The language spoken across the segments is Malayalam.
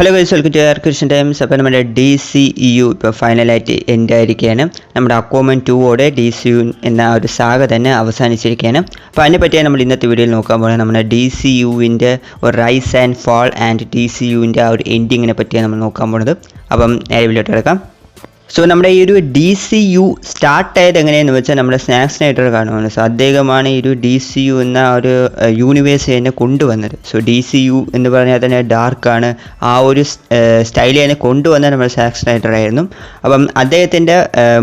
Hello guys, welcome to Christian Times. അപ്പോൾ നമ്മുടെ DCEU ഇപ്പോൾ ഫൈനലായിട്ട് എൻഡ് ആയിരിക്കുകയാണ്. നമ്മുടെ അക്വാമൻ 2ഓടെ DCU എന്ന ഒരു സാഗ തന്നെ അവസാനിച്ചിരിക്കുകയാണ്. അപ്പോൾ അതിനെപ്പറ്റിയാണ് നമ്മൾ ഇന്നത്തെ വീഡിയോയിൽ നോക്കാൻ പോകുന്നത്. നമ്മുടെ DCUവിൻ്റെ ഒരു റൈസ് ആൻഡ് ഫാൾ ആൻഡ് DCUവിൻ്റെ ആ ഒരു എൻഡിങ്ങിനെ പറ്റിയാണ് നമ്മൾ നോക്കാൻ പോകുന്നത്. അപ്പം നേരെ വീഡിയോട്ട് കിടക്കാം. സോ നമ്മുടെ ഈ ഒരു DCU സ്റ്റാർട്ടായത് എങ്ങനെയാണെന്ന് വെച്ചാൽ നമ്മുടെ സ്നാക്ക് സ്നൈഡർ കാണുവാണ്. സോ അദ്ദേഹമാണ് ഈ ഒരു DCU എന്ന ഒരു യൂണിവേഴ്സ് തന്നെ കൊണ്ടുവന്നത്. സോ DCU എന്ന് പറഞ്ഞാൽ തന്നെ ഡാർക്കാണ്, ആ ഒരു സ്റ്റൈൽ തന്നെ കൊണ്ടുവന്നത് നമ്മുടെ സ്നാക്ക് സ്നൈഡർ ആയിരുന്നു. അപ്പം അദ്ദേഹത്തിൻ്റെ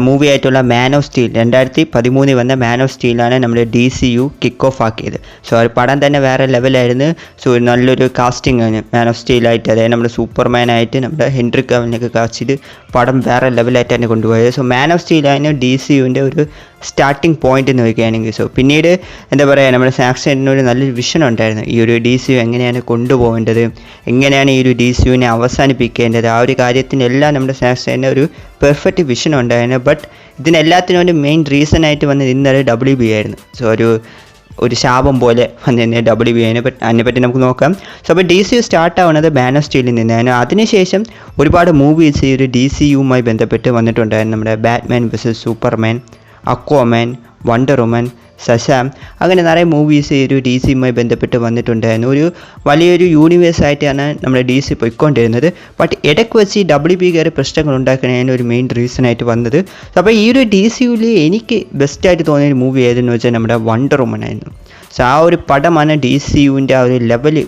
മൂവി ആയിട്ടുള്ള മാൻ ഓഫ് സ്റ്റീൽ 2013 വന്ന മാൻ ഓഫ് സ്റ്റീലാണ് നമ്മുടെ DCU കിക്ക് ഓഫ് ആക്കിയത്. സോ ആ പടം തന്നെ വേറെ ലെവലായിരുന്നു. സോ നല്ലൊരു കാസ്റ്റിംഗ് ആണ് മാൻ ഓഫ് സ്റ്റീലായിട്ട്, അതായത് നമ്മുടെ സൂപ്പർമാനായിട്ട് നമ്മുടെ ഹെൻറി കാവിലിനൊക്കെ കാസ്റ്റ് ചെയ്ത് പടം വേറെ ലെവലായിട്ട് തന്നെ കൊണ്ടുപോയത്. സോ മാൻ ഓഫ് സ്റ്റീലാണ് DCUവിൻ്റെ ഒരു സ്റ്റാർട്ടിങ് പോയിന്റ് എന്ന് വയ്ക്കുകയാണെങ്കിൽ. സോ പിന്നീട് എന്താ പറയുക, നമ്മുടെ സ്നാക്ക് സ്നൈഡറിന് ഒരു നല്ലൊരു വിഷൻ ഉണ്ടായിരുന്നു. ഈ ഒരു DCU എങ്ങനെയാണ് കൊണ്ടുപോകേണ്ടത്, എങ്ങനെയാണ് ഈ ഒരു DCUവിനെ അവസാനിപ്പിക്കേണ്ടത്, ആ ഒരു കാര്യത്തിനെല്ലാം നമ്മുടെ സ്നാക്ക് സ്നൈഡറിന് ഒരു പെർഫെക്റ്റ് വിഷൻ ഉണ്ടായിരുന്നു. ബട്ട് ഇതിനെല്ലാത്തിനും ഒരു മെയിൻ റീസൺ ആയിട്ട് വന്നത് ഇന്നലെ WB ആയിരുന്നു. സോ ഒരു ശാപം പോലെ വന്നിരുന്നത് WB അതിനെ അതിനെപ്പറ്റി നമുക്ക് നോക്കാം. സോ അപ്പോൾ DCU സ്റ്റാർട്ട് ആവുന്നത് മാൻ ഓഫ് സ്റ്റീലിൽ നിന്നാണ്. അതിനുശേഷം ഒരുപാട് മൂവീസ് ഈ ഒരു DCUവുമായി ബന്ധപ്പെട്ട് വന്നിട്ടുണ്ടായിരുന്നു. നമ്മുടെ Batman versus Superman, Aquaman, Wonder Woman, Shazam, അങ്ങനെ നിറയെ മൂവീസ് ഈ ഒരു DCയുമായി ബന്ധപ്പെട്ട് വന്നിട്ടുണ്ടായിരുന്നു. ഒരു വലിയൊരു യൂണിവേഴ്സായിട്ടാണ് നമ്മുടെ DC പോയിക്കൊണ്ടിരുന്നത്. ബട്ട് ഇടയ്ക്ക് വെച്ച് WB കയറി പ്രശ്നങ്ങൾ ഉണ്ടാക്കുന്നതിന് ഒരു മെയിൻ റീസണായിട്ട് വന്നത്. അപ്പോൾ ഈ ഒരു DCയുവിൽ എനിക്ക് ബെസ്റ്റായിട്ട് തോന്നിയൊരു മൂവി ഏതെന്ന് വെച്ചാൽ നമ്മുടെ വണ്ടർ വുമൻ ആയിരുന്നു. സോ ആ ഒരു പടമാണ് DCയുവിൻ്റെ ആ ഒരു ലെവൽ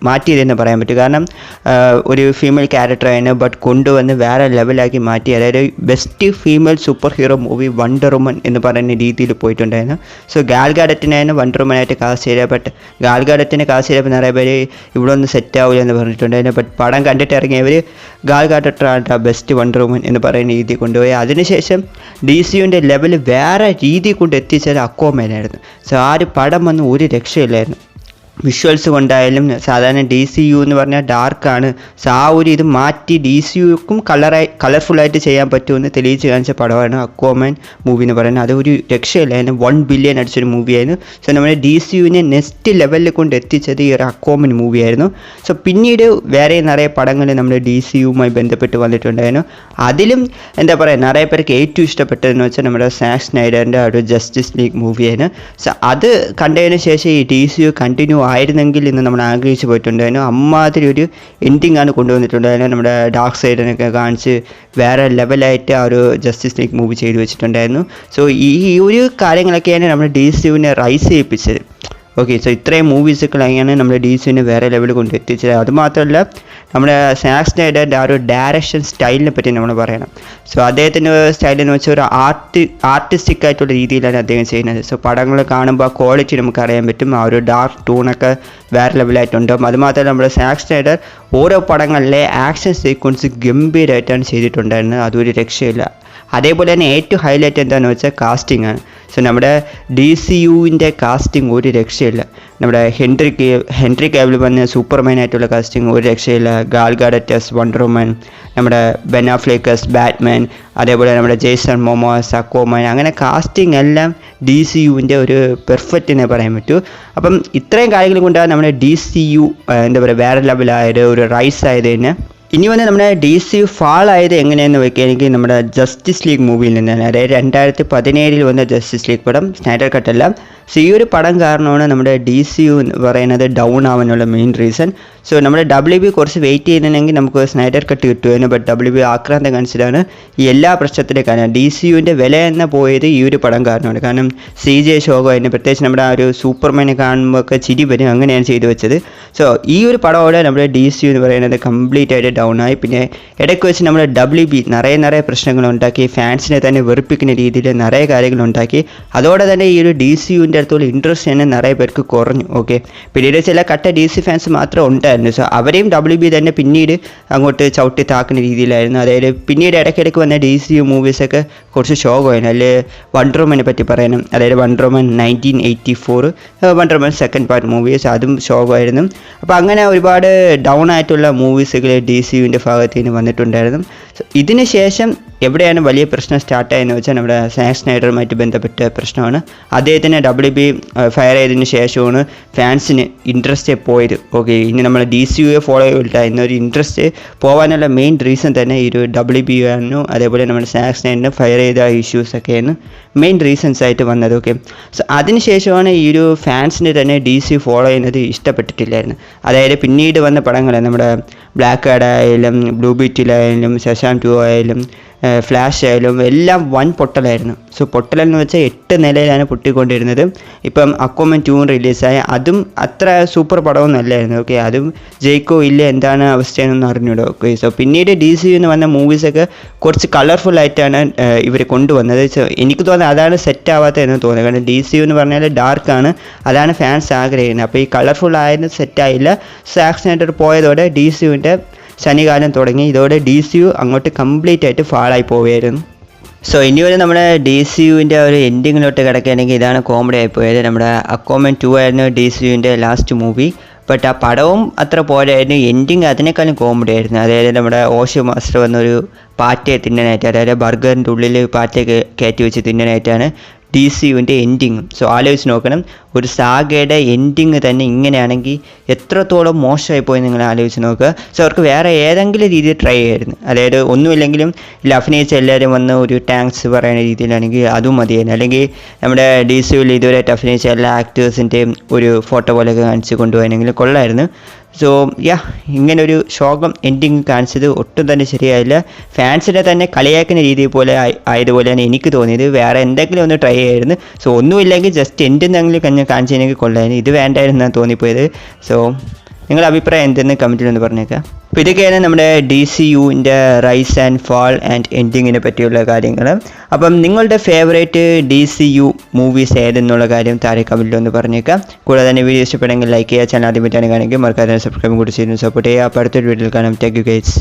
മാറ്റിയതെന്ന് പറയാൻ പറ്റും. കാരണം ഒരു ഫീമെയിൽ ക്യാരക്ടറായിരുന്നു, ബട്ട് കൊണ്ടുവന്ന് വേറെ ലെവലാക്കി മാറ്റി. അതായത് best female super hero movie Wonder Woman എന്ന് പറയുന്ന രീതിയിൽ പോയിട്ടുണ്ടായിരുന്നു. സോ ഗാൽ ഗാഡറ്റിനായിരുന്നു വണ്ടർ വുമനായിട്ട് കാസ്റ്റ് ചെയ്തത്. ബട്ട് ഗാൽ ഗാഡറ്റിനെ കാസ്റ്റ് ചെയ്തപ്പോൾ നിറയെ പേര് ഇവിടെ ഒന്നും സെറ്റ് ആവില്ല എന്ന് പറഞ്ഞിട്ടുണ്ടായിരുന്നു. ബട്ട് പടം കണ്ടിട്ട് ഇറങ്ങിയവർ ഗാൽ ഗാഡറ്റാണ് ബെസ്റ്റ് വണ്ടർ വുമൻ എന്ന് പറയുന്ന രീതി കൊണ്ടുപോയി. അതിനുശേഷം DCയുവിൻ്റെ ലെവൽ വേറെ രീതി കൊണ്ട് എത്തിച്ചത് അക്വാമാനായിരുന്നു. സോ ആ ഒരു പടം വന്ന് ഒരു രക്ഷയില്ലായിരുന്നു. വിഷ്വൽസ് കൊണ്ടായാലും സാധാരണ DCU എന്ന് പറഞ്ഞാൽ ഡാർക്കാണ്. സോ ആ ഒരു ഇത് മാറ്റി DCUക്കും കളർഫുള്ളായിട്ട് ചെയ്യാൻ പറ്റുമെന്ന് തെളിയിച്ച് കാണിച്ച പടമാണ് അക്വാമാൻ മൂവി എന്ന് പറയുന്നത്. അതൊരു രക്ഷയില്ലായിരുന്നു. 1 ബില്യൺ അടിച്ചൊരു മൂവിയായിരുന്നു. സോ നമ്മുടെ DCയുവിനെ നെക്സ്റ്റ് ലെവലിൽ കൊണ്ട് എത്തിച്ചത് ഈ ഒരു അക്വാമാൻ മൂവിയായിരുന്നു. സോ പിന്നീട് വേറെ നിറയെ പടങ്ങൾ നമ്മുടെ DCയുമായി ബന്ധപ്പെട്ട് വന്നിട്ടുണ്ടായിരുന്നു. അതിലും എന്താ പറയുക, നിറയെ പേർക്ക് ഏറ്റവും ഇഷ്ടപ്പെട്ടതെന്ന് വെച്ചാൽ നമ്മുടെ സ്നാക്ക് സ്നൈഡറിൻ്റെ ഒരു ജസ്റ്റിസ് ലീഗ് മൂവിയാണ്. സോ അത് കണ്ടതിന് ശേഷം ഈ DCU കണ്ടിന്യൂ ആയിരുന്നെങ്കിൽ ഇന്ന് നമ്മൾ ആഗ്രഹിച്ച് പോയിട്ടുണ്ടായിരുന്നു. അമ്മാതിരി ഒരു എൻഡിങ് ആണ് കൊണ്ടുവന്നിട്ടുണ്ടായിരുന്നു. നമ്മുടെ ഡാർക്ക് സൈഡിനൊക്കെ കാണിച്ച് വേറെ ലെവലായിട്ട് ആ ഒരു ജസ്റ്റിസ് ലീഗ് മൂവി ചെയ്തു വെച്ചിട്ടുണ്ടായിരുന്നു. സോ ഈ ഒരു കാര്യങ്ങളൊക്കെയാണ് നമ്മുടെ DCയുവിനെ റൈസ് ചെയ്യിപ്പിച്ചത്. ഓക്കെ, സോ ഇത്രയും മൂവീസൊക്കെയാണ് നമ്മുടെ DCയുവിനെ വേറെ ലെവലിൽ കൊണ്ട് എത്തിച്ചത്. അതുമാത്രമല്ല നമ്മുടെ സ്നാക്ക് സ്നൈഡറിൻ്റെ ആ ഒരു ഡയറക്ഷൻ സ്റ്റൈലിനെ പറ്റി നമ്മൾ പറയണം. സോ അദ്ദേഹത്തിൻ്റെ സ്റ്റൈലെന്ന് വെച്ചാൽ ഒരു ആർട്ടിസ്റ്റിക് ആയിട്ടുള്ള രീതിയിലാണ് അദ്ദേഹം ചെയ്യുന്നത്. സോ പടങ്ങൾ കാണുമ്പോൾ ആ ക്വാളിറ്റി നമുക്ക് അറിയാൻ പറ്റും. ആ ഒരു ഡാർക്ക് ടൂണൊക്കെ വേറെ ലെവലായിട്ടുണ്ടാകും. അതുമാത്രമല്ല നമ്മുടെ സ്നാക്ക് സ്നൈഡർ ഓരോ പടങ്ങളിലെ ആക്ഷൻ സീക്വൻസ് ഗംഭീരമായിട്ടാണ് ചെയ്തിട്ടുണ്ടായിരുന്നത്. അതൊരു രക്ഷയില്ല. അതേപോലെ തന്നെ ഏറ്റവും ഹൈലൈറ്റ് എന്താണെന്ന് വെച്ചാൽ കാസ്റ്റിംഗ് ആണ്. സോ നമ്മുടെ DCയുവിൻ്റെ കാസ്റ്റിംഗ് ഒരു രക്ഷയില്ല. നമ്മുടെ ഹെൻറി കാവിൽ വന്ന സൂപ്പർമാനായിട്ടുള്ള കാസ്റ്റിംഗ് ഒരു രക്ഷയില്ല. ഗാൽ ഗാഡറ്റ് വണ്ടർ വുമൻ, നമ്മുടെ ബെൻ അഫ്ലെക്ക് ബാറ്റ്മാൻ, അതേപോലെ നമ്മുടെ ജേസൺ മോമോസ് അക്വാമാൻ, അങ്ങനെ കാസ്റ്റിംഗ് എല്ലാം DCയുവിൻ്റെ ഒരു പെർഫെക്റ്റ് എന്നേ പറയാൻ പറ്റൂ. അപ്പം ഇത്രയും കാര്യങ്ങൾ കൊണ്ടാണ് നമ്മുടെ DCU എന്താ പറയുക വേറെ ലെവലായത്, ഒരു റൈസ് ആയത് തന്നെ. ഇനി വന്ന് നമ്മുടെ DCU ഫാൾ ആയത് എങ്ങനെയെന്ന് വെക്കുകയാണെങ്കിൽ നമ്മുടെ ജസ്റ്റിസ് ലീഗ് മൂവിയിൽ നിന്നാണ്. അതായത് 2017 വന്ന ജസ്റ്റിസ് ലീഗ് പടം, സ്നൈഡർ കട്ടല്ല. സോ ഈ ഒരു പടം കാരണമാണ് നമ്മുടെ DCU എന്ന് പറയുന്നത് ഡൗൺ ആവാനുള്ള മെയിൻ റീസൺ. സോ നമ്മുടെ WB കുറച്ച് വെയിറ്റ് ചെയ്യുന്നുണ്ടെങ്കിൽ നമുക്ക് സ്നൈഡർ കട്ട് കിട്ടുമായിരുന്നു. ബട്ട് WB ആക്രാന്തം കാണിച്ചിട്ടാണ് ഈ എല്ലാ പ്രശ്നത്തിലേക്കാണ്. DCയുവിൻ്റെ വില തന്നെ പോയത് ഈ ഒരു പടം കാരണമാണ്. കാരണം CJ ഷോകോ അതിന് പ്രത്യേകിച്ച് നമ്മുടെ ആ ഒരു സൂപ്പർമാനെ കാണുമ്പോൾ ഒക്കെ ചിരി വരും, അങ്ങനെയാണ് ചെയ്തു വെച്ചത്. സോ ഈ ഒരു പടമോടെ നമ്മുടെ DCU എന്ന് പറയുന്നത് കംപ്ലീറ്റ് ആയിട്ട് ഡൗൺ ആയി. പിന്നെ ഇടയ്ക്ക് വെച്ച് നമ്മുടെ WB നിറയെ പ്രശ്നങ്ങളുണ്ടാക്കി, ഫാൻസിനെ തന്നെ വെറുപ്പിക്കുന്ന രീതിയിൽ നിറയെ കാര്യങ്ങളുണ്ടാക്കി. അതോടെ തന്നെ ഈ ഒരു DCയുവിൻ്റെ അടുത്തുള്ള ഇൻട്രസ്റ്റ് തന്നെ നിറയെ പേർക്ക് കുറഞ്ഞു. ഓക്കെ, പിന്നീട് ചില കട്ട DC ഫാൻസ് മാത്രം ഉണ്ടായിരുന്നു. സോ അവരെയും WB തന്നെ പിന്നീട് അങ്ങോട്ട് ചവിട്ടി താക്കുന്ന രീതിയിലായിരുന്നു. അതായത് പിന്നീട് ഇടയ്ക്കിടയ്ക്ക് വന്ന DCU മൂവീസൊക്കെ കുറച്ച് ഷോകമായിരുന്നു. അതിൽ വണ്ടർ വുമനെ പറ്റി പറയണം. അതായത് Wonder Woman 1984, Wonder Woman second part movies, അതും ഷോകമായിരുന്നു. അപ്പോൾ അങ്ങനെ ഒരുപാട് ഡൗൺ ആയിട്ടുള്ള മൂവീസുകൾ DCയുവിൻ്റെ ഭാഗത്ത് നിന്ന് വന്നിട്ടുണ്ടായിരുന്നു. ഇതിന് ശേഷം എവിടെയാണ് വലിയ പ്രശ്നം സ്റ്റാർട്ടായെന്ന് വെച്ചാൽ നമ്മുടെ സാക്ക് സ്നൈഡറുമായിട്ട് ബന്ധപ്പെട്ട പ്രശ്നമാണ്. അദ്ദേഹത്തിന് WB ഫയർ ചെയ്തതിന് ശേഷമാണ് ഫാൻസിന് ഇൻട്രസ്റ്റ് പോയത്. ഓക്കെ, ഇനി നമ്മൾ DCU ഫോളോ ചെയ്തില്ല എന്നൊരു ഇൻട്രസ്റ്റ് പോകാനുള്ള മെയിൻ റീസൺ തന്നെ ഈ ഒരു WB ആയിരുന്നു. അതേപോലെ നമ്മുടെ സാക്ക് സ്നൈഡറിന് ഫയർ ചെയ്ത ഇഷ്യൂസൊക്കെയാണ് മെയിൻ റീസൺസ് ആയിട്ട് വന്നത്. ഓക്കെ, സോ അതിനുശേഷമാണ് ഈ ഒരു ഫാൻസിന് തന്നെ DC ഫോളോ ചെയ്യുന്നത് ഇഷ്ടപ്പെട്ടിട്ടില്ലായിരുന്നു. അതായത് പിന്നീട് വന്ന പടങ്ങൾ നമ്മുടെ ബ്ലാക്ക് ആഡ് ആയാലും ബ്ലൂ ബീറ്റിലായാലും ശശാങ്ക് 2 ആയാലും ഫ്ലാഷ് ആയാലും എല്ലാം വൻ പൊട്ടലായിരുന്നു. സോ പൊട്ടലെന്ന് വെച്ചാൽ 8 നിലയിലാണ് പൊട്ടിക്കൊണ്ടിരുന്നത്. ഇപ്പം അക്വാമൻ 2 റിലീസായ അതും അത്ര സൂപ്പർ പടമൊന്നും അല്ലായിരുന്നു. ഓക്കെ, അതും ജയിക്കോ ഇല്ല എന്താണ് അവസ്ഥയെന്നൊന്നും അറിഞ്ഞൂടോ. ഓക്കെ, സോ പിന്നീട് DCU എന്ന് വന്ന മൂവീസൊക്കെ കുറച്ച് കളർഫുള്ളായിട്ടാണ് ഇവർ കൊണ്ടുവന്നത്. സോ എനിക്ക് തോന്നുന്നത് അതാണ് സെറ്റ് ആവാത്തതെന്ന് തോന്നുന്നത്. കാരണം DCU എന്ന് പറഞ്ഞാൽ ഡാർക്കാണ്, അതാണ് ഫാൻസ് ആഗ്രഹിക്കുന്നത്. അപ്പോൾ ഈ കളർഫുൾ ആയത് സെറ്റായില്ല. സാക്ക് സ്നൈഡർ പോയതോടെ DCUവിൻ്റെ ശനികാലം തുടങ്ങി. ഇതോടെ DCU അങ്ങോട്ട് കംപ്ലീറ്റ് ആയിട്ട് ഫാളായി പോവുകയായിരുന്നു. സോ ഇനി ഒരു നമ്മുടെ DCUവിൻ്റെ ഒരു എൻഡിങ്ങിലോട്ട് കിടക്കുകയാണെങ്കിൽ ഇതാണ് കോമഡി ആയിപ്പോയത്. നമ്മുടെ അക്വാമൻ 2 ആയിരുന്നു DCUവിൻ്റെ ലാസ്റ്റ് മൂവി. ബട്ട് ആ പടവും അത്ര പോരായിരുന്നു. എൻഡിങ് അതിനേക്കാളും കോമഡി ആയിരുന്നു. അതായത് നമ്മുടെ ഓഷോ മാസ്റ്റർ വന്നൊരു പാറ്റയെ തിന്നാനായിട്ട്, അതായത് ബർഗറിൻ്റെ ഉള്ളിൽ പാറ്റയെ കയറ്റി വെച്ച് തിന്നാനായിട്ടാണ് DCUവിൻ്റെ എൻഡിങ്. സോ ആലോചിച്ച് നോക്കണം, ഒരു സാഗയുടെ എൻഡിങ് തന്നെ ഇങ്ങനെയാണെങ്കിൽ എത്രത്തോളം മോശമായി പോയി നിങ്ങൾ ആലോചിച്ച് നോക്കുക. സോ അവർക്ക് വേറെ ഏതെങ്കിലും രീതിയിൽ ട്രൈ ചെയ്യായിരുന്നു. അതായത് ഒന്നുമില്ലെങ്കിലും ഇതിൽ അഭിനയിച്ച എല്ലാവരും വന്ന് ഒരു താങ്ക്സ് പറയുന്ന രീതിയിലാണെങ്കിൽ അതും മതിയായിരുന്നു. അല്ലെങ്കിൽ നമ്മുടെ DCUവിൽ ഇതുവരെയായിട്ട് അഭിനയിച്ച എല്ലാ ആക്ടേഴ്സിൻ്റെയും ഒരു ഫോട്ടോ പോലെയൊക്കെ കാണിച്ച് കൊണ്ടുപോയെങ്കിൽ കൊള്ളായിരുന്നു. സോ ഇങ്ങനെ ഒരു ശോകം എൻഡിങ് കാണിച്ചത് ഒട്ടും തന്നെ ശരിയായില്ല. ഫാൻസിനെ തന്നെ കളിയാക്കുന്ന രീതിയിൽ പോലെ ആയതുപോലെയാണ് എനിക്ക് തോന്നിയത്. വേറെ എന്തെങ്കിലും ഒന്ന് ട്രൈ ചെയ്യായിരുന്നു. സോ ഒന്നുമില്ലെങ്കിൽ ജസ്റ്റ് എന്തെങ്കിലും കാണിച്ചതിനൊക്കെ കൊള്ളായിരുന്നു. ഇത് വേണ്ടായിരുന്നാണ് തോന്നിപ്പോയത്. സോ നിങ്ങളുടെ അഭിപ്രായം എന്തെന്ന് കമൻറ്റിൽ ഒന്ന് പറഞ്ഞേക്കാം. അപ്പോൾ ഇതൊക്കെയാണ് നമ്മുടെ DCUവിൻ്റെ റൈസ് ആൻഡ് ഫാൾ ആൻഡ് എൻഡിങ്ങിനെ പറ്റിയുള്ള കാര്യങ്ങൾ. അപ്പം നിങ്ങളുടെ ഫേവറേറ്റ് DCU മൂവീസ് ഏതെന്നുള്ള കാര്യം താഴെ കമൻറ്റിൽ ഒന്ന് പറഞ്ഞേക്കാം. കൂടാതെ തന്നെ വീഡിയോ ഇഷ്ടപ്പെടുമെങ്കിൽ ലൈക്ക് ചെയ്യുക, ചാനൽ ആദ്യമായിട്ടാണ് കാണിക്കുക മറക്കാതെ സബ്സ്ക്രൈബ് കൂടി ചെയ്യുന്നു സപ്പോർട്ട് ചെയ്യുക. അപ്പോൾ അടുത്തൊരു വീഡിയോയിൽ കാണാം. Thank you guys.